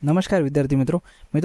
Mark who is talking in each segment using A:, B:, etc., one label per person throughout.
A: નમસ્કાર વિદ્યાર્થી મિત્રો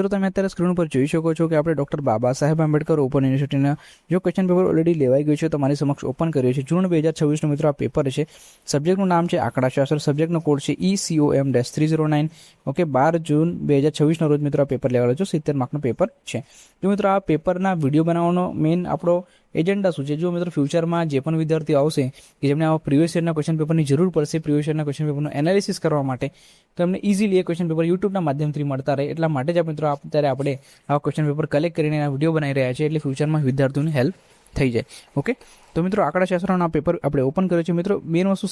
A: તમે અત્યારે સ્ક્રીન ઉપર જોઈ શકો છો કે આપણે ડૉક્ટર બાબા સાહેબ આંબેડકર ઓપન યુનિવર્સિટીના જો ક્વેશ્ચન પેપર ઓલરેડી લેવાઈ ગયું છે તમારી સમક્ષ ઓપન કર્યું છે જૂન 2026નું મિત્રો આ પેપર છે. સબ્જેક્ટનું નામ છે આંકડાશાસ્ત્ર, સબ્જેક્ટનો કોડ છે ECOM-309. ઓકે, 12 જૂન 2026ના રોજ મિત્રો આ પેપર લેવાયો છે. 70 માર્કનું પેપર છે. જો મિત્રો આ પેપરના વિડીયો બનાવવાનો મેઇન આપણો એજન્ડા શું છે? જો મિત્રો ફ્યુચરમાં જે પણ વિદ્યાર્થીઓ આવશે કે જેમને આ પ્રીવિયસ યરના ક્વેશ્ચન પેપરની જરૂર પડશે, પ્રીવિયસ યરના ક્વેશ્ચન પેપરનું એનાલિસિસ કરવા માટે, તો એમને ઇઝીલી એ ક્વેશ્ચન પેપર યુટ્યુબના માધ્યમથી મળતા રહે એટલા માટે જ મિત્રો અત્યારે આપણે આ ક્વેશ્ચન પેપર કલેક્ટ કરીને આ વિડીયો બનાવી રહ્યા છીએ, એટલે ફ્યુચરમાં વિદ્યાર્થીઓની હેલ્પ થઈ જાય. ઓકે, તો મિત્રો આંકડાશાસ્ત્રનો આ પેપર આપણે ઓપન કર્યો છે. મિત્રો મેઇન વસ્તુ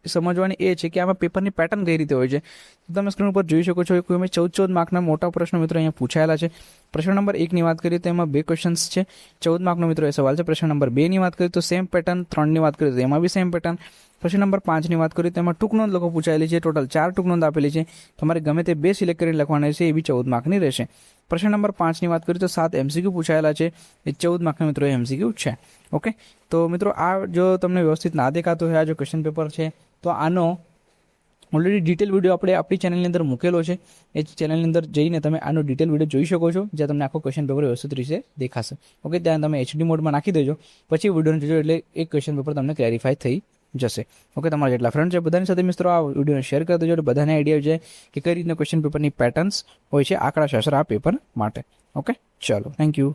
A: સમજવાની એ છે કે આમાં પેપરની પેટર્ન કઈ રીતે હોય છે. તો તમે સ્ક્રીન ઉપર જોઈ શકો છો કે અમે 14 માર્કના મોટા પ્રશ્નો મિત્રો અહીંયા પૂછાયેલા છે. પ્રશ્ન નંબર 1ની વાત કરીએ તો એમાં 2 ક્વેશ્ચન્સ છે. 14 માર્કનો મિત્રો એ સવાલ છે. પ્રશ્ન નંબર 2ની વાત કરીએ તો સેમ પેટર્ન. 3ની વાત કરીએ તો એમાં બી સેમ પેટર્ન. પ્રશ્ન નંબર 5ની વાત કરીએ તો એમાં ટૂંક નોંધ લોકો પૂછાયેલી છે. ટોટલ 4 ટૂંક નોંધ આપેલી છે. તમારે ગમે તે 2 સિલેક્ટ કરીને લખવાના છે. એ બી 14 માર્કની રહેશે. પ્રશ્ન નંબર 5ની વાત કરીએ તો 7 MCQ પૂછાયેલા છે. એ 14 માર્કના મિત્રો MCQ છે. ઓકે, તો મિત્રો આ જો તમને વ્યવસ્થિત ના દેખાતો હોય આ જો ક્વેશ્ચન પેપર છે તો આનો ઓલરેડી ડિટેલ વિડીયો આપણે આપણી ચેનલની અંદર મૂકેલો છે. એ ચેનલની અંદર જઈને તમે આનો ડિટેલ વિડીયો જોઈ શકો છો, જ્યાં તમને આખો ક્વેશ્ચન પેપર વ્યવસ્થિત રીતે દેખાશે. ઓકે, ત્યાં તમે HD મોડમાં નાખી દેજો, પછી વિડીયોને જોજો એટલે એક ક્વેશ્ચન પેપર તમને ક્લેરિફાય થઈ જશે. ઓકે, તમારા જેટલા ફ્રેન્ડ છે બધાની સાથે મિત્રો આ વિડીયોને શેર કરી દેજો એટલે બધાને આઈડિયા જાય કે કઈ રીતના ક્વેશ્ચન પેપરની પેટર્ન્સ હોય છે આંકડાશાસ્ત્ર આ પેપર માટે. ઓકે, ચાલો, થેન્ક યુ.